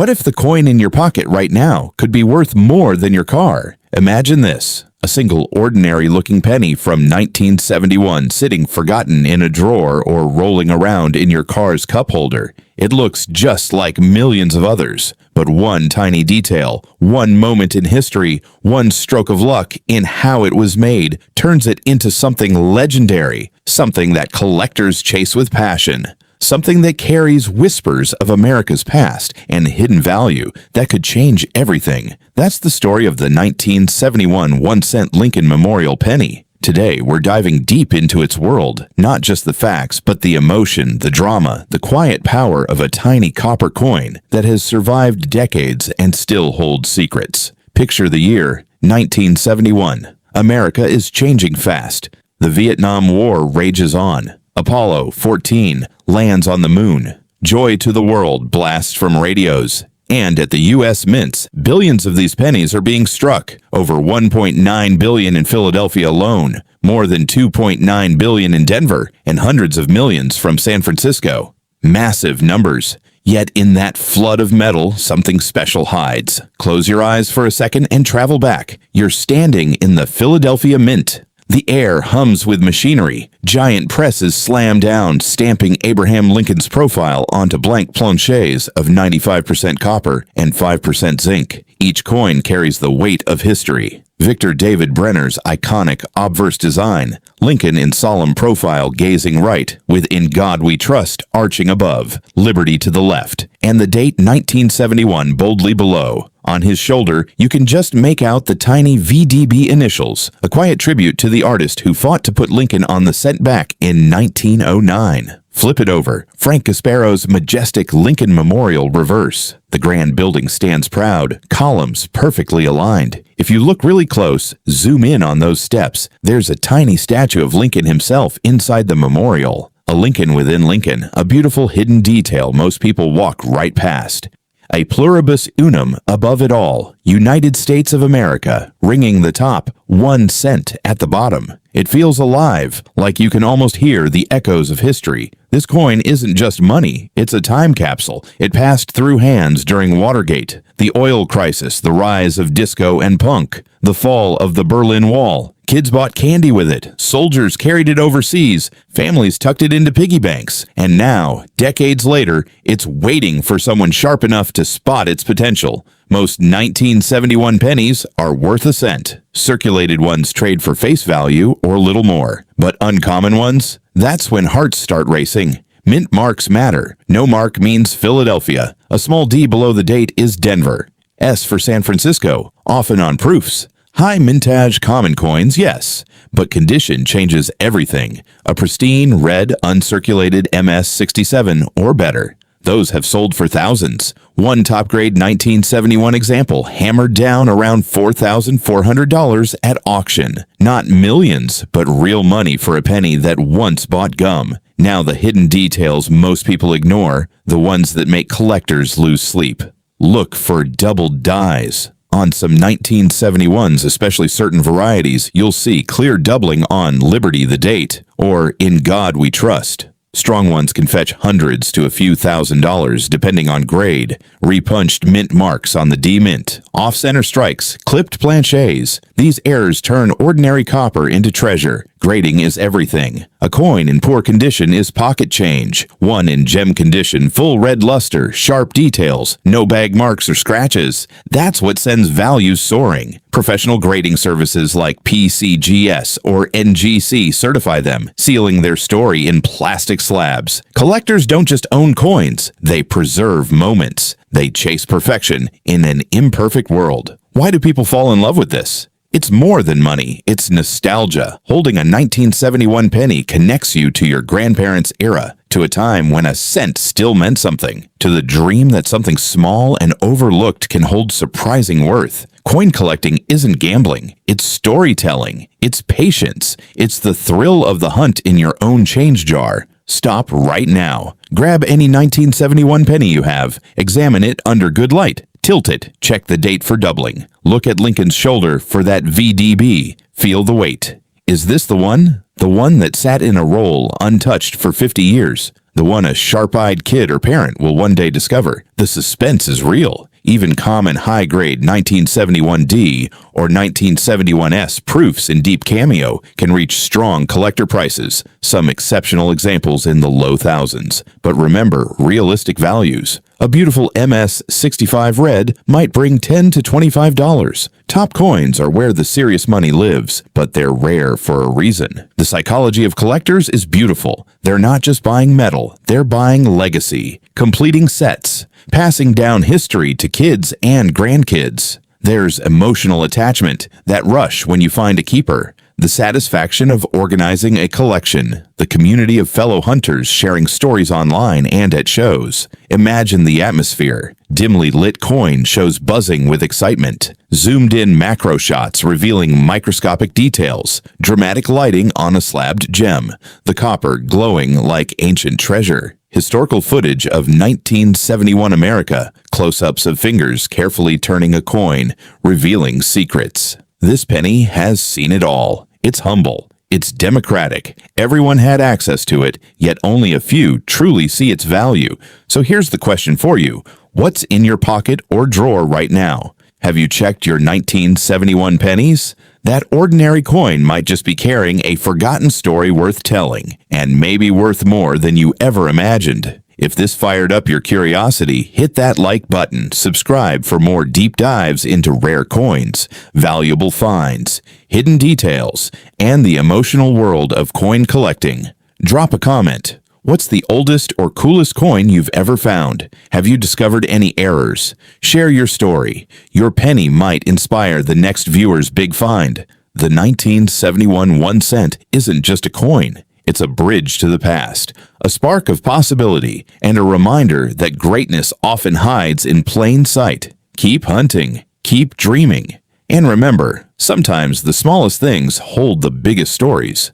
What if the coin in your pocket right now could be worth more than your car? Imagine this. A single ordinary-looking penny from 1971 sitting forgotten in a drawer or rolling around in your car's cup holder. It looks just like millions of others, but one tiny detail, one moment in history, one stroke of luck in how it was made turns it into something legendary, something that collectors chase with passion. Something that carries whispers of America's past and hidden value that could change everything. That's the story of the 1971 1-cent Lincoln Memorial penny. Today, we're diving deep into its world, not just the facts, but the emotion, the drama, the quiet power of a tiny copper coin that has survived decades and still holds secrets. Picture the year, 1971. America is changing fast. The Vietnam War rages on. Apollo 14 lands on the moon. Joy to the world blasts from radios. And at the U.S. mints, billions of these pennies are being struck. Over $1.9 billion in Philadelphia alone, more than $2.9 billion in Denver, and hundreds of millions from San Francisco. Massive numbers. Yet in that flood of metal, something special hides. Close your eyes for a second and travel back. You're standing in the Philadelphia Mint. The air hums with machinery. Giant presses slam down, stamping Abraham Lincoln's profile onto blank planchets of 95% copper and 5% zinc. Each coin carries the weight of history. Victor David Brenner's iconic obverse design, Lincoln in solemn profile gazing right, with "In God We Trust" arching above, liberty to the left, and the date 1971 boldly below. On his shoulder, you can just make out the tiny VDB initials, a quiet tribute to the artist who fought to put Lincoln on the cent back in 1909. Flip it over. Frank Gasparro's majestic Lincoln Memorial reverse. The grand building stands proud, columns perfectly aligned. If you look really close, zoom in on those steps, there's a tiny statue of Lincoln himself inside the memorial. A Lincoln within Lincoln, a beautiful hidden detail most people walk right past. A pluribus unum above it all, United States of America, ringing the top, 1 cent at the bottom. It feels alive, like you can almost hear the echoes of history. This coin isn't just money, it's a time capsule. It passed through hands during Watergate, the oil crisis, the rise of disco and punk, the fall of the Berlin Wall. Kids bought candy with it, soldiers carried it overseas, families tucked it into piggy banks, and now, decades later, it's waiting for someone sharp enough to spot its potential. Most 1971 pennies are worth a cent. Circulated ones trade for face value or little more. But uncommon ones? That's when hearts start racing. Mint marks matter. No mark means Philadelphia. A small D below the date is Denver. S for San Francisco, often on proofs. High mintage common coins, yes, but condition changes everything. A pristine, red, uncirculated MS-67 or better. Those have sold for thousands. One top-grade 1971 example hammered down around $4,400 at auction. Not millions, but real money for a penny that once bought gum. Now the hidden details most people ignore, the ones that make collectors lose sleep. Look for doubled dies. On some 1971s, especially certain varieties, you'll see clear doubling on Liberty the date, or In God We Trust. Strong ones can fetch hundreds to a few $1,000s depending on grade. Repunched mint marks on the D-mint, off-center strikes, clipped planchets. These errors turn ordinary copper into treasure. Grading is everything. A coin in poor condition is pocket change. One in gem condition, full red luster, sharp details, no bag marks or scratches. That's what sends values soaring. Professional grading services like PCGS or NGC certify them, sealing their story in plastic slabs. Collectors don't just own coins, they preserve moments. They chase perfection in an imperfect world. Why do people fall in love with this? It's more than money, it's nostalgia. Holding a 1971 penny connects you to your grandparents' era, to a time when a cent still meant something, to the dream that something small and overlooked can hold surprising worth. Coin collecting isn't gambling, it's storytelling, it's patience, it's the thrill of the hunt in your own change jar. Stop right now. Grab any 1971 penny you have, examine it under good light. Tilt it, check the date for doubling. Look at Lincoln's shoulder for that VDB. Feel the weight. Is this the one? The one that sat in a roll untouched for 50 years? the one a sharp-eyed kid or parent will one day discover. The suspense is real. Even common high-grade 1971D or 1971S proofs in deep cameo can reach strong collector prices, some exceptional examples in the low thousands. But remember realistic values. A beautiful MS-65 red might bring $10 to $25. Top coins are where the serious money lives, but they're rare for a reason. The psychology of collectors is beautiful. They're not just buying metal, they're buying legacy, completing sets, passing down history to kids and grandkids. There's emotional attachment, that rush when you find a keeper, the satisfaction of organizing a collection, the community of fellow hunters sharing stories online and at shows. Imagine the atmosphere. Dimly lit coin shows buzzing with excitement. Zoomed-in macro shots revealing microscopic details. Dramatic lighting on a slabbed gem. The copper glowing like ancient treasure. Historical footage of 1971 America. Close-ups of fingers carefully turning a coin, revealing secrets. This penny has seen it all. It's humble. It's democratic. Everyone had access to it, yet only a few truly see its value. So here's the question for you. What's in your pocket or drawer right now? Have you checked your 1971 pennies? That ordinary coin might just be carrying a forgotten story worth telling, and maybe worth more than you ever imagined. If this fired up your curiosity, hit that like button, subscribe for more deep dives into rare coins, valuable finds, hidden details, and the emotional world of coin collecting. Drop a comment. What's the oldest or coolest coin you've ever found? Have you discovered any errors? Share your story. Your penny might inspire the next viewer's big find. The 1971 1 cent isn't just a coin. It's a bridge to the past, a spark of possibility, and a reminder that greatness often hides in plain sight. Keep hunting, keep dreaming, and remember, sometimes the smallest things hold the biggest stories.